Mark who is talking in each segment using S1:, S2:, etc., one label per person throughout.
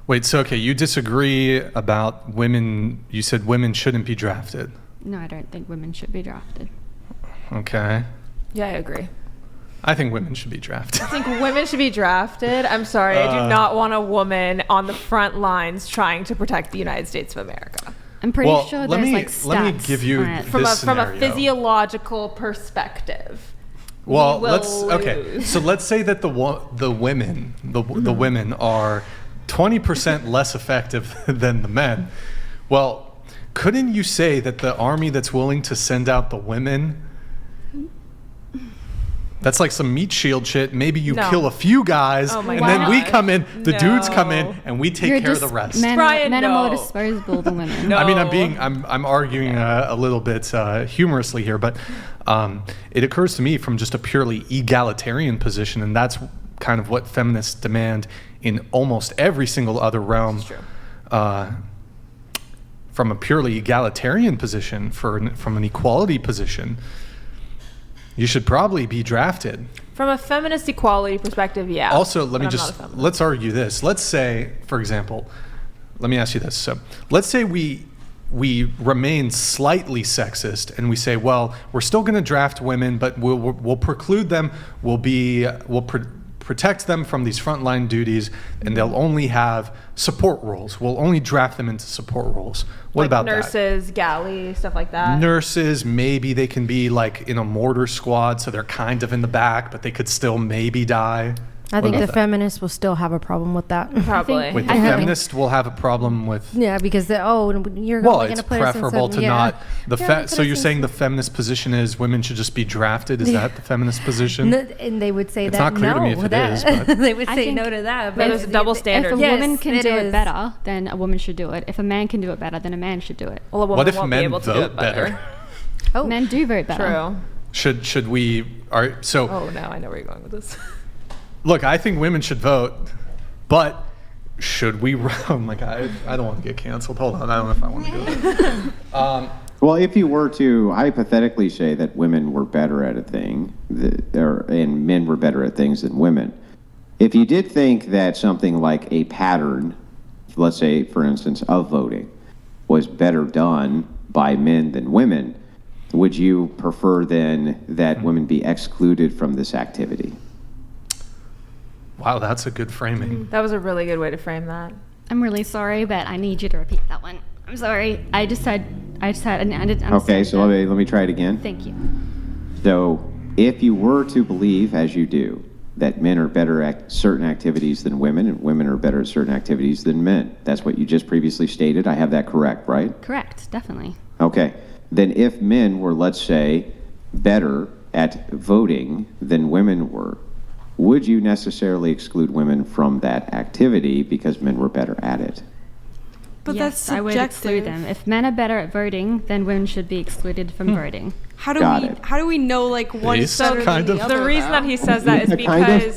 S1: Wait, so okay, you disagree about women. You said women shouldn't be drafted.
S2: No, I don't think women should be drafted.
S1: Okay.
S3: Yeah, I agree.
S1: I think women should be drafted.
S3: I think women should be drafted. I'm sorry, I do not want a woman on the front lines trying to protect the United States of America.
S2: I'm pretty sure there's like stats
S1: let me give you
S2: on it.
S3: From
S1: this
S3: a
S1: scenario.
S3: physiological perspective.
S1: Well,
S3: we will lose.
S1: So let's say that the women are 20% less effective than the men. Well, couldn't you say that the army that's willing to send out the women, that's like some meat shield shit. Maybe you kill a few guys, and then we come in, the dudes come in, and we take care of the rest.
S2: Men are more disposable than women.
S3: No.
S1: I mean, I'm arguing a little bit humorously here, but it occurs to me from just a purely egalitarian position, and that's kind of what feminists demand in almost every single other realm.
S3: That's true.
S1: From a purely egalitarian position, from an equality position, you should probably be drafted.
S3: From a feminist equality perspective, yeah.
S1: Also, let's argue this. Let's say, for example, let me ask you this. So let's say we remain slightly sexist and we say, well, we're still going to draft women, but we'll preclude them. We'll protect them from these frontline duties, and they'll only have support roles. We'll only draft them into support roles. What about
S3: nurses, galley, stuff like that?
S1: Nurses, maybe they can be like in a mortar squad, so they're kind of in the back, but they could still maybe die.
S4: I think the feminists will still have a problem with that.
S3: Probably.
S1: Wait, the feminists will have a problem with...
S4: Yeah, because you're
S1: well,
S4: going to put us in
S1: preferable to
S4: yeah.
S1: not... So you're saying the feminist position is women should just be drafted? Is that the feminist position?
S4: And they would say
S1: it's
S4: that
S1: not clear
S4: no.
S1: to me if it is, but...
S4: They would say no to that.
S3: But there's a double standard.
S2: If a woman can do
S4: is.
S2: it better, then a woman should do it. If a man can do it better, then a man should do it.
S3: Well, a woman
S1: What if
S3: won't be
S1: men
S3: able to do
S1: vote
S3: it better?
S4: Oh.
S2: Men do vote better.
S3: True.
S1: Should we... So...
S3: Oh, no, I know where you're going with this.
S1: Look, I think women should vote, but should we... Oh my God, I don't want to get canceled. Hold on, I don't know if I want to do it.
S5: Well, if you were to hypothetically say that women were better at a thing, and men were better at things than women, if you did think that something like a pattern, let's say, for instance, of voting, was better done by men than women, would you prefer then that women be excluded from this activity?
S1: Wow, that's a good framing.
S3: That was a really good way to frame that.
S2: I'm really sorry, but I need you to repeat that one. I'm sorry. I just had, I didn't understand.
S5: Okay, so let me try it again.
S2: Thank you.
S5: So if you were to believe, as you do, that men are better at certain activities than women, and women are better at certain activities than men, that's what you just previously stated. I have that correct, right?
S2: Correct, definitely.
S5: Okay. Then if men were, let's say, better at voting than women were, would you necessarily exclude women from that activity because men were better at it?
S6: But
S2: Yes,
S6: that's
S2: I would
S6: subjective.
S2: exclude them. If men are better at voting, then women should be excluded from voting.
S6: How do
S5: Got
S6: we
S5: it.
S6: how do we know like one
S1: Based,
S6: better
S1: kind
S6: than
S1: of.
S6: the other?
S3: The reason that he says that is because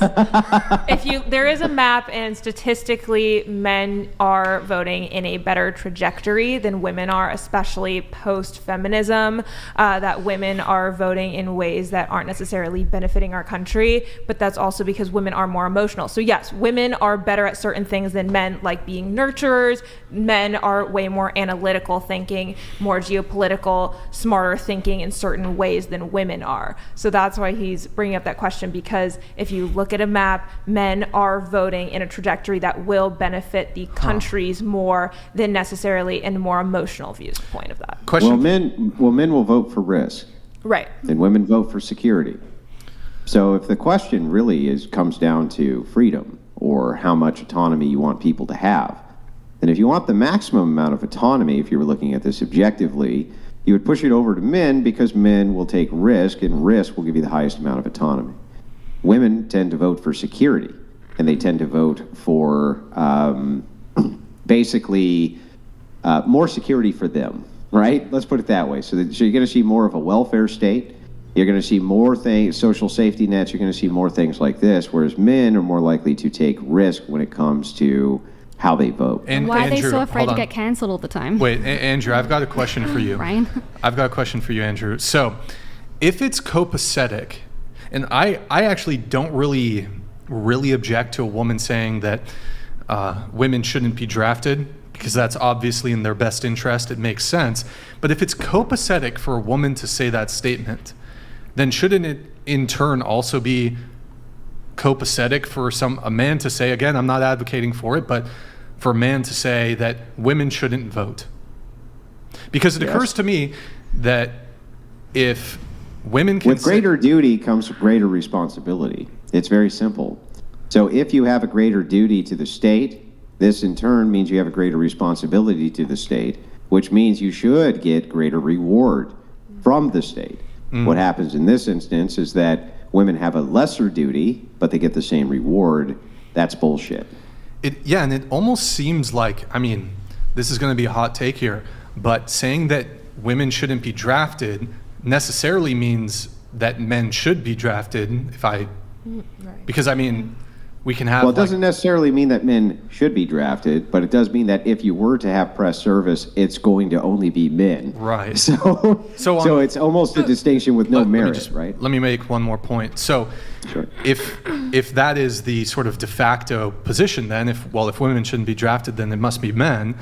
S3: there is a map, and statistically men are voting in a better trajectory than women are, especially post-feminism, that women are voting in ways that aren't necessarily benefiting our country, but that's also because women are more emotional. So yes, women are better at certain things than men, like being nurturers. Men are way more analytical thinking, more geopolitical, smarter thinking in certain ways than women are. So that's why he's bringing up that question, because if you look at a map, men are voting in a trajectory that will benefit the countries more than necessarily in a more emotional viewpoint of that.
S1: Question.
S5: Well, men will vote for risk,
S3: Right.
S5: and women vote for security. So if the question really comes down to freedom or how much autonomy you want people to have, then if you want the maximum amount of autonomy, if you were looking at this objectively, you would push it over to men because men will take risk, and risk will give you the highest amount of autonomy. Women tend to vote for security, and they tend to vote for basically more security for them, right? Let's put it that way. So you're going to see more of a welfare state. You're going to see more things, social safety nets. You're going to see more things like this, whereas men are more likely to take risk when it comes to how they vote.
S1: And
S2: Why are they
S1: Andrew,
S2: so afraid
S1: hold
S2: to
S1: on.
S2: get cancelled all the time?
S1: Wait, Andrew, I've got a question for you.
S2: Ryan?
S1: I've got a question for you, Andrew. So, if it's copacetic, and I actually don't really object to a woman saying that women shouldn't be drafted because that's obviously in their best interest. It makes sense. But if it's copacetic for a woman to say that statement, then shouldn't it in turn also be copacetic for a man to say, again, I'm not advocating for it, but for a man to say that women shouldn't vote? Because it occurs to me that if women can
S5: With greater duty comes greater responsibility. It's very simple. So if you have a greater duty to the state, this in turn means you have a greater responsibility to the state, which means you should get greater reward from the state. What happens in this instance is that women have a lesser duty, but they get the same reward. That's bullshit.
S1: And it almost seems like, I mean, this is going to be a hot take here, but saying that women shouldn't be drafted necessarily means that men should be drafted. Because I mean, we can have.
S5: Well, it doesn't necessarily mean that men should be drafted, but it does mean that if you were to have press service, it's going to only be men.
S1: Right.
S5: So it's almost a distinction with no merit, right?
S1: Let me make one more point. So,
S5: Sure.
S1: if that is the sort of de facto position, then if women shouldn't be drafted, then it must be men.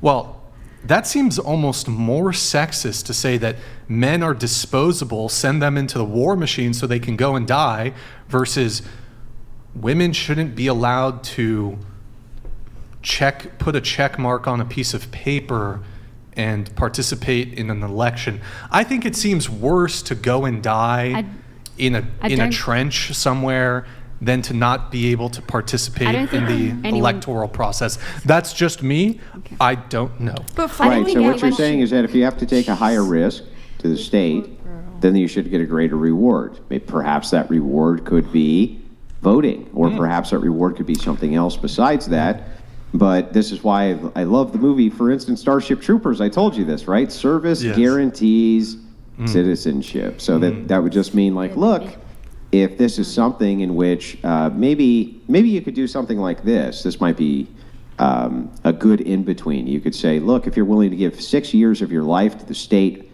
S1: Well, that seems almost more sexist to say that men are disposable, send them into the war machine so they can go and die, versus women shouldn't be allowed to put a check mark on a piece of paper and participate in an election. I think it seems worse to go and die in a trench somewhere than to not be able to participate in the electoral process. That's just me. Okay. I don't know.
S5: Right, so what you're saying is that if you have to take a higher risk to the state, then you should get a greater reward. Perhaps that reward could be voting, or perhaps that reward could be something else besides that. But this is why I love the movie, for instance, Starship Troopers. I told you this, right? Service guarantees citizenship. So that would just mean, like, look, if this is something in which maybe you could do something like this. This might be a good in-between. You could say, look, if you're willing to give 6 years of your life to the state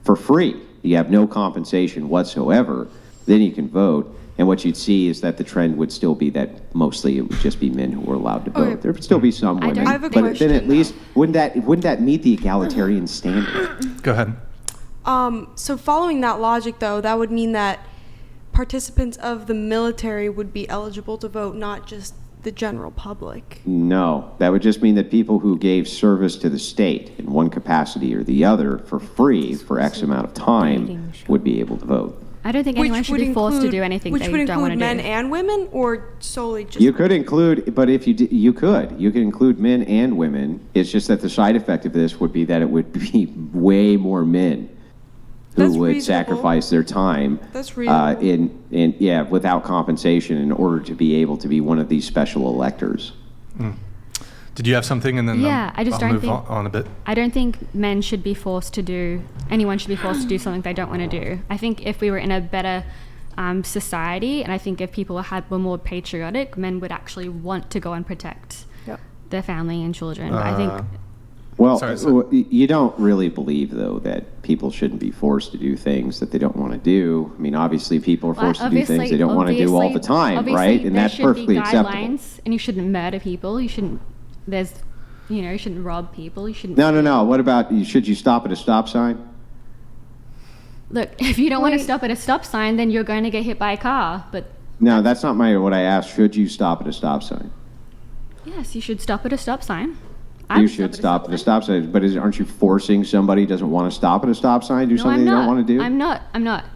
S5: for free, you have no compensation whatsoever, then you can vote. And what you'd see is that the trend would still be that mostly it would just be men who were allowed to vote. Okay. There would still be some women,
S6: I have a
S5: but
S6: question,
S5: then at least wouldn't that meet the egalitarian standard?
S1: Go ahead.
S6: So following that logic, though, that would mean that participants of the military would be eligible to vote, not just the general public.
S5: No, that would just mean that people who gave service to the state in one capacity or the other for free for X amount of time would be able to vote.
S2: I don't think anyone should be forced to do anything they don't want to do.
S6: Which would include men and women, or solely just...
S5: You could include, but if you could include men and women. It's just that the side effect of this would be that it would be way more men who would sacrifice their time without compensation in order to be able to be one of these special electors.
S1: Did you have something? And then
S2: I just
S1: I'll
S2: don't
S1: move on a bit.
S2: I don't think anyone should be forced to do something they don't want to do. I think if we were in a better society, and I think if people were more patriotic, men would actually want to go and protect their family and children. But I think...
S5: You don't really believe, though, that people shouldn't be forced to do things that they don't want to do. I mean, obviously, people are forced to do things they don't want to do all the time, right? And that's perfectly acceptable.
S2: And you shouldn't murder people. You shouldn't rob people. You shouldn't...
S5: No. What about, should you stop at a stop sign?
S2: Look, if you don't want to stop at a stop sign, then you're going to get hit by a car, but...
S5: No, that's not what I asked. Should you stop at a stop sign?
S2: Yes, you should stop at a stop sign.
S5: You should stop at a stop sign, but aren't you forcing somebody who doesn't want to stop at a stop sign to do something they don't want to do?
S2: I'm not.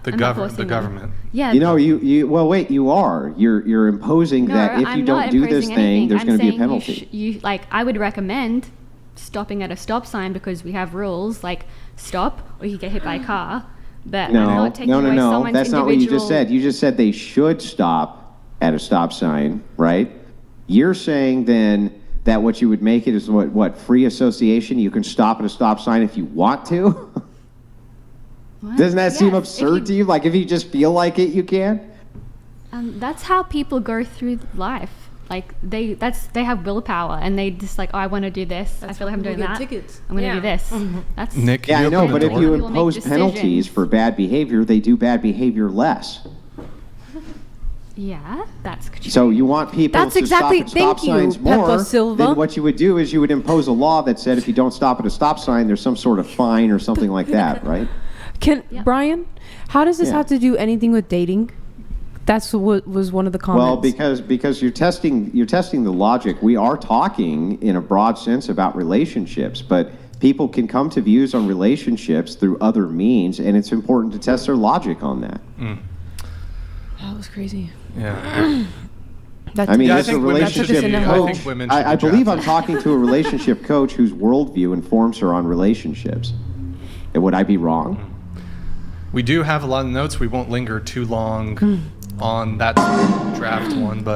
S1: The government.
S2: Yeah.
S5: You are. You're imposing that if you don't do this thing, there's going to be a penalty.
S2: I would recommend stopping at a stop sign because we have rules like stop or you get hit by a car. But I'm not taking away someone's
S5: That's not what you just said. You just said they should stop at a stop sign, right? You're saying then that what you would make it is what free association? You can stop at a stop sign if you want to? What? Doesn't that seem absurd to you? Like if you just feel like it, you can?
S2: That's how people go through life. Like they have willpower and they just like, I want to do this. I feel like I'm doing that.
S4: Tickets.
S2: I'm going to do this. That's
S1: Nick.
S5: Yeah, I know, but if you impose penalties for bad behavior, they do bad behavior less.
S2: Yeah, that's true.
S5: So you want people
S4: That's
S5: to
S4: exactly-
S5: stop at stop
S4: thank you,
S5: signs more,
S4: Peppa Silva.
S5: then what you would do is you would impose a law that said if you don't stop at a stop sign, there's some sort of fine or something like that, right?
S7: Brian, how does this
S5: Yeah.
S7: have to do anything with dating? That's what was one of the comments.
S5: Well, because you're testing the logic. We are talking in a broad sense about relationships, but people can come to views on relationships through other means, and it's important to test their logic on that.
S7: That was crazy.
S1: Yeah.
S7: That's
S5: I mean,
S1: Yeah, I
S5: as a
S1: think women should
S5: relationship
S1: be- I
S5: coach,
S1: think women should
S5: I
S1: be
S5: believe I'm
S1: drafted.
S5: talking to a relationship coach whose worldview informs her on relationships. And would I be wrong?
S1: We do have a lot of notes. We won't linger too long on that draft one, but